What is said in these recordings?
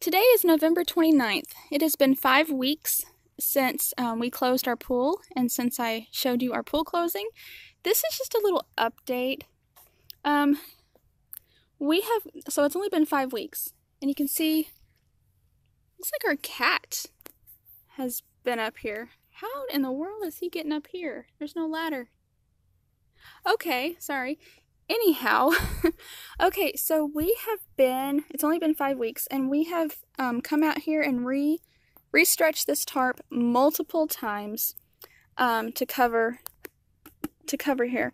Today is November 29th. It has been 5 weeks since we closed our pool and since I showed you our pool closing. This is just a little update. So it's only been 5 weeks, and you can see, looks like our cat has been up here. How in the world is he getting up here? There's no ladder. Okay, sorry. Anyhow, okay, so it's only been 5 weeks, and we have come out here and re-stretched this tarp multiple times to cover here.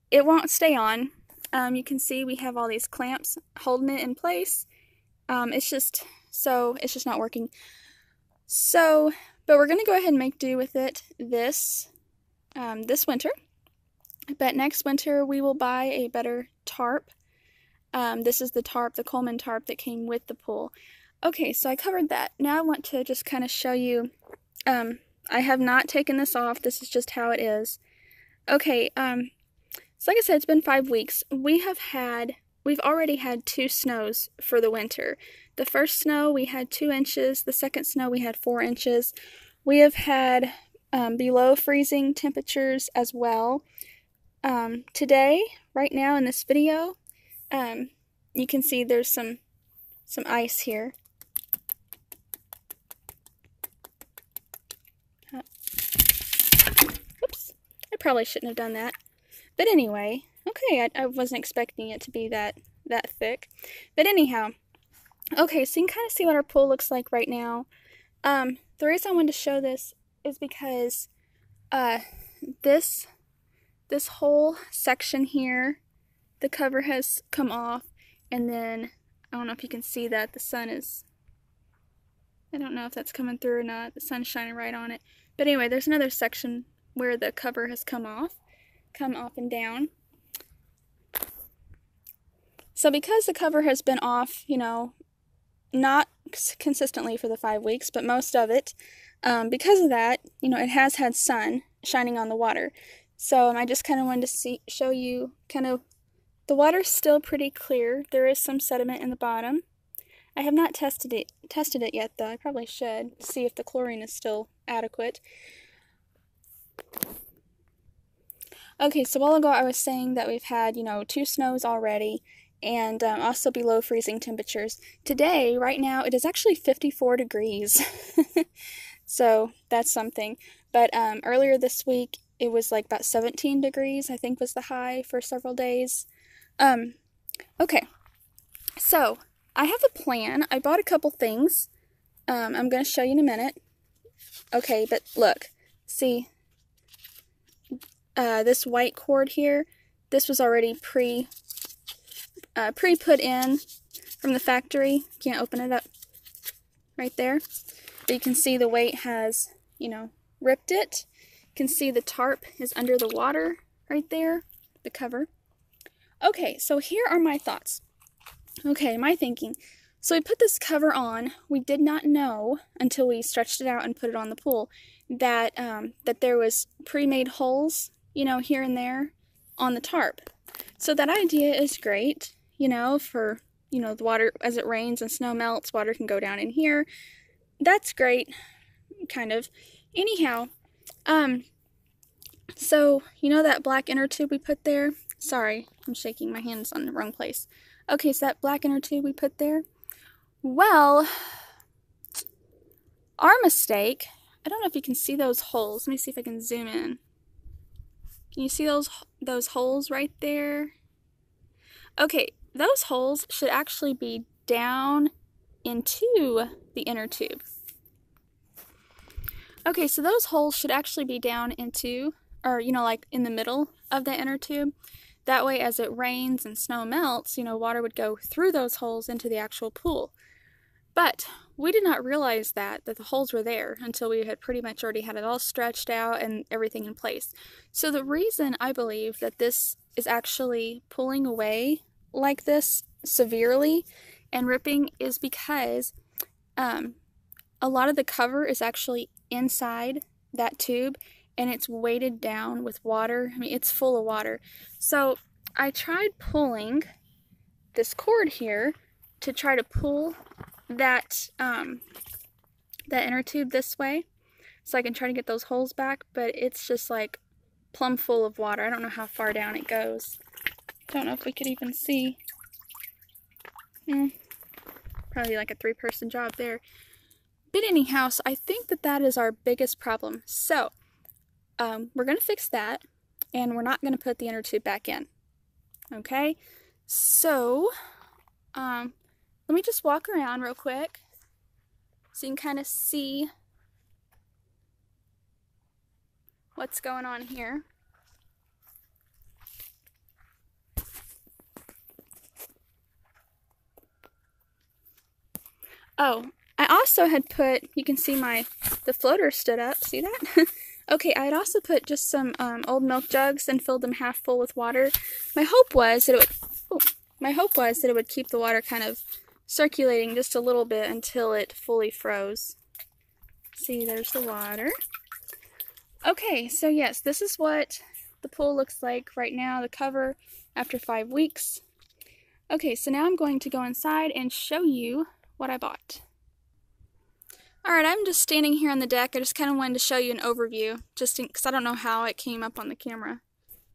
It won't stay on. You can see we have all these clamps holding it in place. It's just not working. But we're gonna go ahead and make do with it this winter. But next winter we will buy a better tarp. This is the Coleman tarp that came with the pool. Okay, so I covered that. Now I want to just kind of show you, I have not taken this off. This is just how it is. Okay, so like I said, it's been 5 weeks. We've already had 2 snows for the winter. The first snow we had 2 inches. The second snow we had 4 inches. We have had below freezing temperatures as well. Today, right now in this video, you can see there's some ice here. Oops, I probably shouldn't have done that. But anyway, okay, I wasn't expecting it to be that thick. But anyhow, okay, so you can kind of see what our pool looks like right now. The reason I wanted to show this is because this whole section here, the cover has come off, and then I don't know if you can see that the sun is, I don't know if that's coming through or not. The sun's shining right on it. But anyway, there's another section where the cover has come off and down. So because the cover has been off, you know, not consistently for the 5 weeks, but most of it, because of that, you know, it has had sun shining on the water. So I just kind of wanted to show you the water's still pretty clear. There is some sediment in the bottom. I have not tested it yet though. I probably should see if the chlorine is still adequate. Okay, so a while ago I was saying that we've had, you know, 2 snows already, and also below freezing temperatures. Today, right now, it is actually 54 degrees. So that's something. But earlier this week, it was like about 17 degrees, I think was the high for several days. Okay, so I have a plan. I bought a couple things. I'm going to show you in a minute. Okay, but look, see, this white cord here, this was already pre-put in from the factory. Can't open it up right there. But you can see the weight has, you know, ripped it. You can see the tarp is under the water right there, the cover. Okay, so here are my thoughts. Okay, my thinking. So we put this cover on. We did not know until we stretched it out and put it on the pool that that there was pre-made holes, you know, here and there on the tarp. So that idea is great, you know, for, you know, the water, as it rains and snow melts, water can go down in here. That's great, kind of. Anyhow, so, you know that black inner tube we put there? Sorry, I'm shaking my hands on the wrong place. Okay, so that black inner tube we put there, well, our mistake, I don't know if you can see those holes. Let me see if I can zoom in. Can you see those holes right there? Okay, those holes should actually be down into the inner tube. Okay, so those holes should actually be down into, or, you know, like in the middle of the inner tube. That way, as it rains and snow melts, you know, water would go through those holes into the actual pool. But we did not realize that the holes were there until we had pretty much already had it all stretched out and everything in place. So the reason I believe that this is actually pulling away like this severely and ripping is because a lot of the cover is actually inside that tube, and it's weighted down with water. I mean, it's full of water. So I tried pulling this cord here to try to pull that inner tube this way so I can try to get those holes back, but it's just like plumb full of water. I don't know how far down it goes. Don't know if we could even see. Probably like a 3-person job there. But anyhow, so I think that is our biggest problem. So we're going to fix that, and we're not going to put the inner tube back in. Okay? So let me just walk around real quick so you can kind of see what's going on here. Oh, I also had put, you can see the floater stood up, see that? Okay, I had also put just some old milk jugs and filled them half full with water. My hope was that it would keep the water kind of circulating just a little bit until it fully froze. See, there's the water. Okay, so yes, this is what the pool looks like right now, the cover after 5 weeks. Okay, so now I'm going to go inside and show you what I bought. Alright, I'm just standing here on the deck. I just kind of wanted to show you an overview, just because I don't know how it came up on the camera a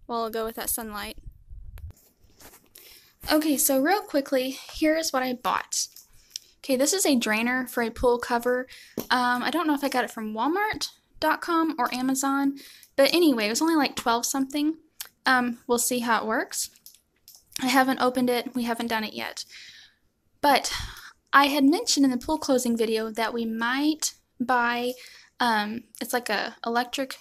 while ago with that sunlight. Okay, so real quickly, here's what I bought. Okay, this is a drainer for a pool cover. I don't know if I got it from Walmart.com or Amazon, but anyway, it was only like 12 something. We'll see how it works. I haven't opened it. We haven't done it yet. But I had mentioned in the pool closing video that we might buy, it's like a electric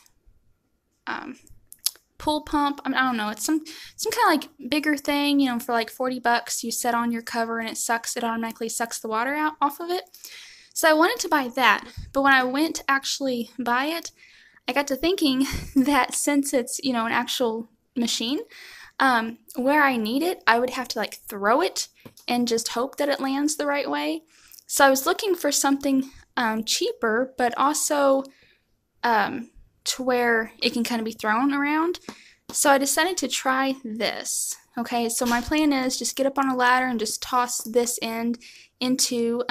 pool pump. I don't know, it's some kind of like bigger thing, you know, for like $40 you set on your cover and it automatically sucks the water out off of it. So I wanted to buy that, but when I went to actually buy it, I got to thinking that since it's, you know, an actual machine, where I need it, I would have to like throw it and just hope that it lands the right way. So I was looking for something cheaper, but also to where it can kind of be thrown around. So I decided to try this. Okay, so my plan is just get up on a ladder and just toss this end into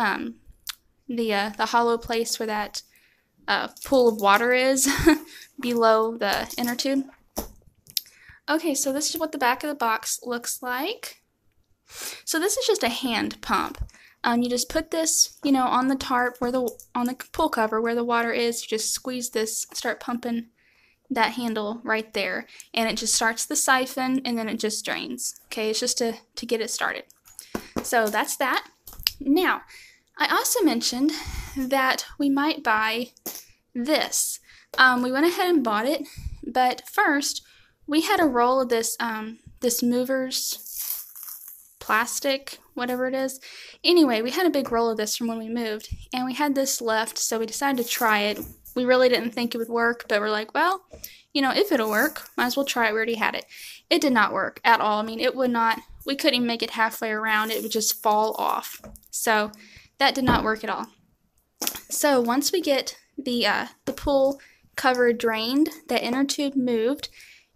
the hollow place where that pool of water is below the inner tube. Okay, so this is what the back of the box looks like. So this is just a hand pump. You just put this, you know, on the tarp on the pool cover where the water is. You just squeeze this, start pumping that handle right there, and it just starts the siphon, and then it just drains. Okay, it's just to get it started. So that's that. Now, I also mentioned that we might buy this. We went ahead and bought it, but first we had a roll of this this Movers plastic, whatever it is. Anyway, we had a big roll of this from when we moved, and we had this left, so we decided to try it. We really didn't think it would work, but we're like, well, you know, if it'll work, might as well try it. We already had it. It did not work at all. I mean, it would not, we couldn't even make it halfway around. It would just fall off. So that did not work at all. So once we get the pool cover drained, that inner tube moved,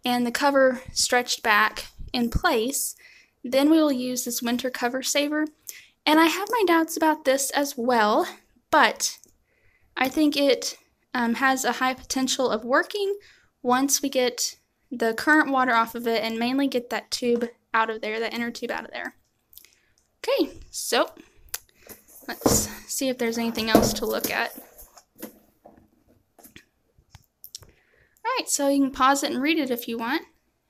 and the cover stretched back in place, then we will use this winter cover saver. And I have my doubts about this as well, but I think it has a high potential of working once we get the current water off of it and mainly get that tube out of there, that inner tube out of there. Okay, so let's see if there's anything else to look at. Alright, so you can pause it and read it if you want.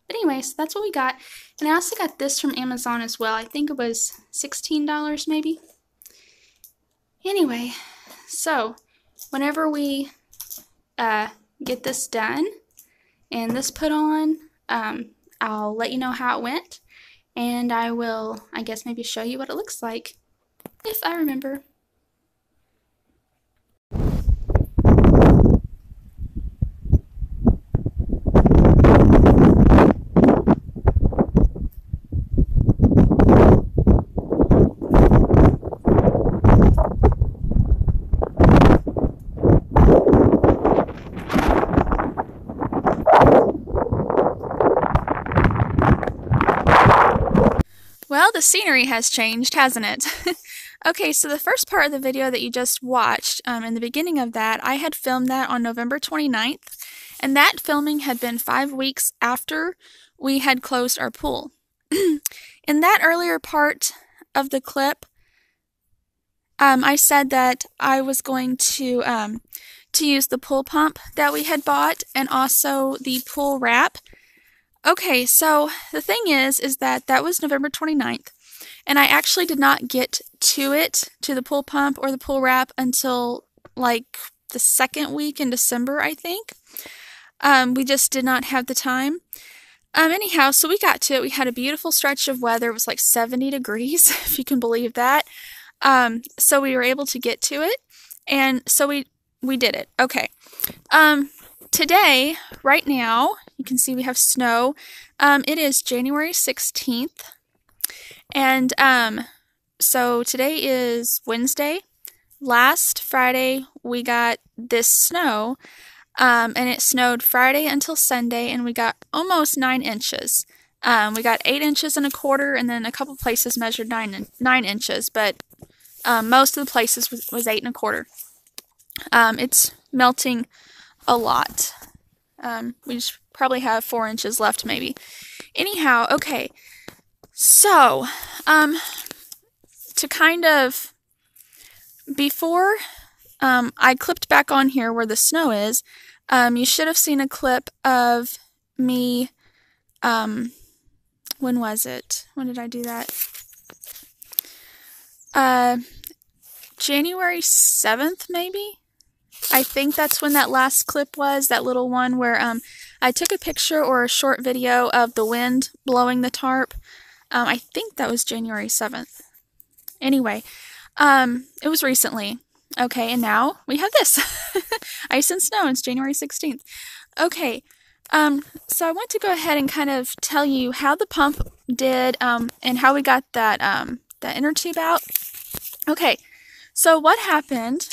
But anyways, that's what we got. And I also got this from Amazon as well. I think it was $16 maybe. Anyway, so whenever we get this done and this put on, I'll let you know how it went. And I will, I guess, maybe show you what it looks like, if I remember. Well, the scenery has changed, hasn't it? Okay, so the first part of the video that you just watched, in the beginning of that, I had filmed that on November 29th, and that filming had been 5 weeks after we had closed our pool. In that earlier part of the clip, I said that I was going to use the pool pump that we had bought and also the pool wrap. Okay, so the thing is that was November 29th, and I actually did not get to the pool pump or the pool wrap until like the second week in December, I think. We just did not have the time. Anyhow, so we got to it. We had a beautiful stretch of weather. It was like 70 degrees, if you can believe that. So we were able to get to it, and so we did it. Okay. Today, right now, you can see we have snow. It is January 16th, and so today is Wednesday. Last Friday, we got this snow, and it snowed Friday until Sunday, and we got almost 9 inches. We got 8 inches and a quarter, and then a couple places measured 9 inches, but most of the places was 8 and a quarter. It's melting a lot. We just probably have 4 inches left, maybe. Anyhow, okay. So, to kind of, before I clipped back on here where the snow is, you should have seen a clip of me, when was it? When did I do that? January 7th, maybe? I think that's when that last clip was, that little one where I took a picture or a short video of the wind blowing the tarp. I think that was January 7th. Anyway, it was recently. Okay, and now we have this. Ice and snow, it's January 16th. Okay, so I want to go ahead and kind of tell you how the pump did, and how we got that, that inner tube out. Okay, so what happened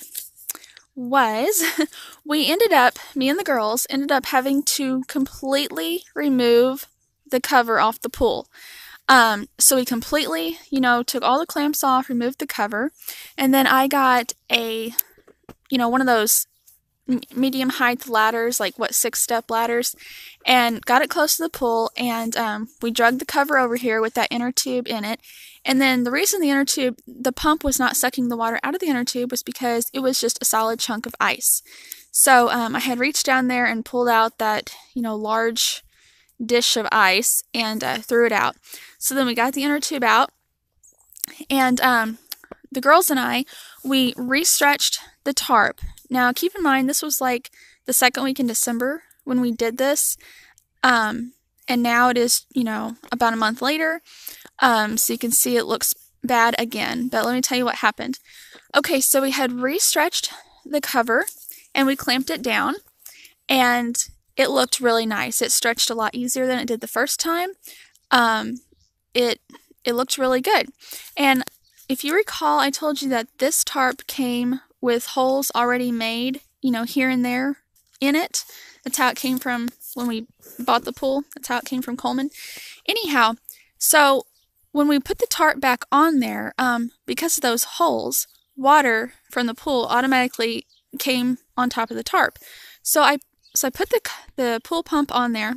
was me and the girls ended up having to completely remove the cover off the pool. So we completely, took all the clamps off, removed the cover, and then I got a, one of those medium height ladders, like 6-step ladders, and got it close to the pool, and we dragged the cover over here with that inner tube in it. And then the reason the pump was not sucking the water out of the inner tube was because it was just a solid chunk of ice. So I had reached down there and pulled out that, large dish of ice and threw it out. So then we got the inner tube out, and the girls and I, we restretched the tarp. Now keep in mind, this was like the second week in December when we did this, and now it is, about a month later. So you can see it looks bad again, but let me tell you what happened. Okay, so we had restretched the cover, and we clamped it down, and it looked really nice. It stretched a lot easier than it did the first time. It looked really good. And if you recall, I told you that this tarp came with holes already made, here and there in it. That's how it came from when we bought the pool. That's how it came from Coleman. Anyhow, so when we put the tarp back on there, because of those holes, water from the pool automatically came on top of the tarp. So I put the pool pump on there,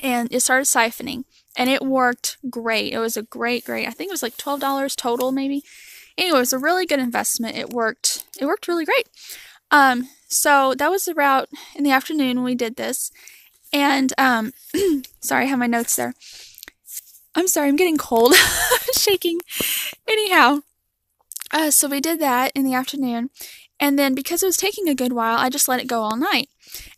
and it started siphoning, and it worked great. It was a great, I think it was like $12 total, maybe. Anyway, it was a really good investment. It worked really great. So that was about in the afternoon when we did this, and sorry, I have my notes there. I'm sorry, I'm getting cold. Shaking. Anyhow, so we did that in the afternoon, and then because it was taking a good while, I just let it go all night.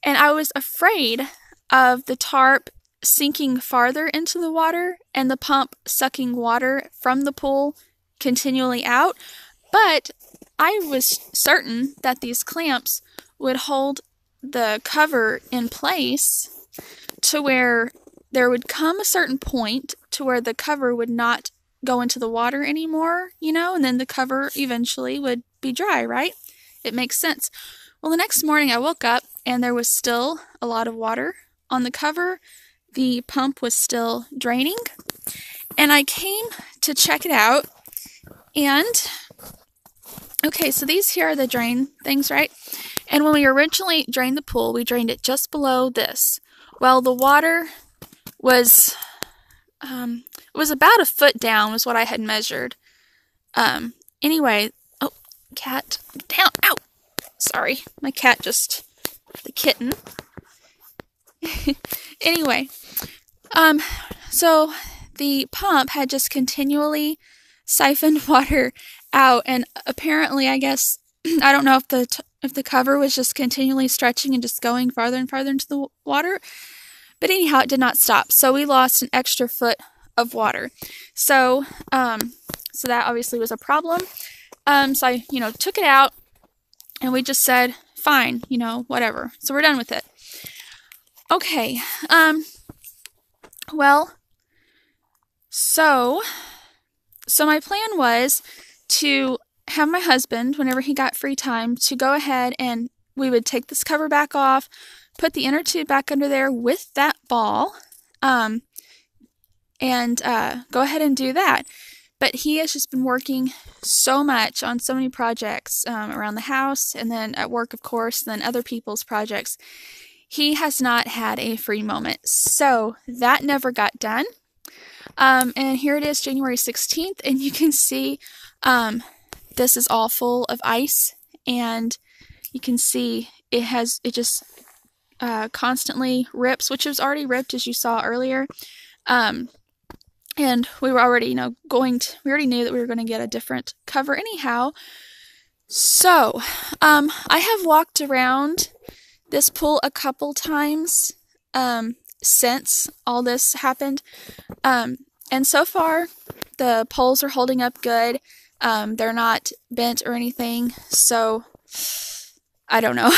And I was afraid of the tarp sinking farther into the water and the pump sucking water from the pool continually out, but I was certain that these clamps would hold the cover in place to where there would come a certain point to where the cover would not go into the water anymore, and then the cover eventually would be dry, right? It makes sense. Well, the next morning I woke up and there was still a lot of water on the cover. The pump was still draining, and I came to check it out, and Okay, so these here are the drain things, right? And when we originally drained the pool, we drained it just below this. Well, the water was about a foot down was what I had measured. Anyway, oh, cat, down, ow! Sorry, my cat the kitten. Anyway, so the pump had just continually siphoned water out, and apparently, I guess, I don't know if the cover was just continually stretching and just going farther and farther into the water, but anyhow, it did not stop. So we lost an extra foot of water. So, so that obviously was a problem. So I, took it out, and we just said, fine, whatever. So we're done with it. Okay. Well, so my plan was to have my husband, whenever he got free time, to go ahead and we would take this cover back off, put the inner tube back under there with that ball, and go ahead and do that. But he has just been working so much on so many projects around the house, and then at work, of course, and then other people's projects. He has not had a free moment. So that never got done. And here it is, January 16th, and you can see this is all full of ice, and you can see it just constantly rips, which was already ripped as you saw earlier. And we were already, we already knew that we were going to get a different cover anyhow. So, I have walked around this pool a couple times since all this happened, and so far the poles are holding up good. They're not bent or anything, so I don't know.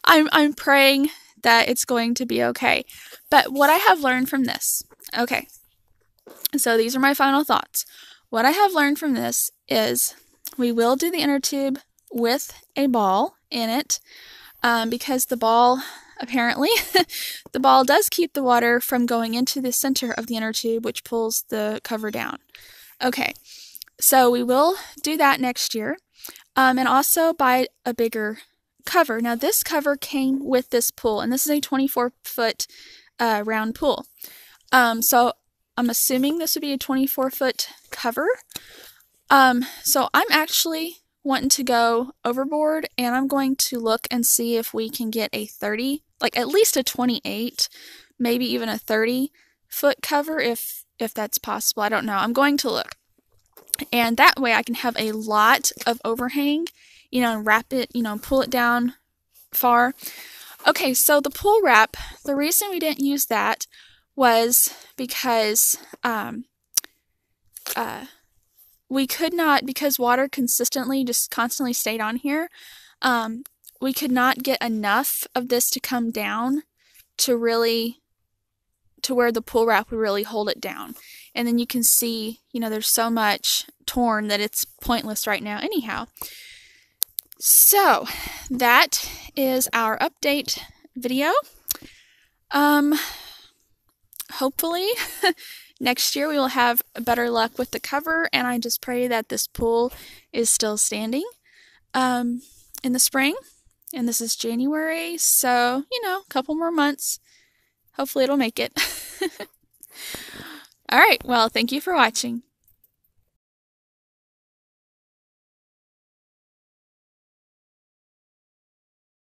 I'm praying that it's going to be okay. But what I have learned from this, okay, so these are my final thoughts. What I have learned from this is we will do the inner tube with a ball in it. Because the ball, apparently, the ball does keep the water from going into the center of the inner tube, which pulls the cover down. Okay, so we will do that next year, and also buy a bigger cover. Now, this cover came with this pool, and this is a 24-foot round pool. So I'm assuming this would be a 24-foot cover. So I'm actually wanting to go overboard, and I'm going to look and see if we can get a 30, like at least a 28, maybe even a 30-foot cover if that's possible. I don't know. I'm going to look. And that way I can have a lot of overhang, and wrap it, pull it down far. Okay, so the pool wrap, the reason we didn't use that was because we could not, because water constantly stayed on here, we could not get enough of this to come down to where the pool wrap would really hold it down. And then you can see, there's so much torn that it's pointless right now anyhow. So that is our update video. Hopefully next year we will have better luck with the cover, and I just pray that this pool is still standing in the spring. And this is January, so, a couple more months. Hopefully it'll make it. All right, well, thank you for watching.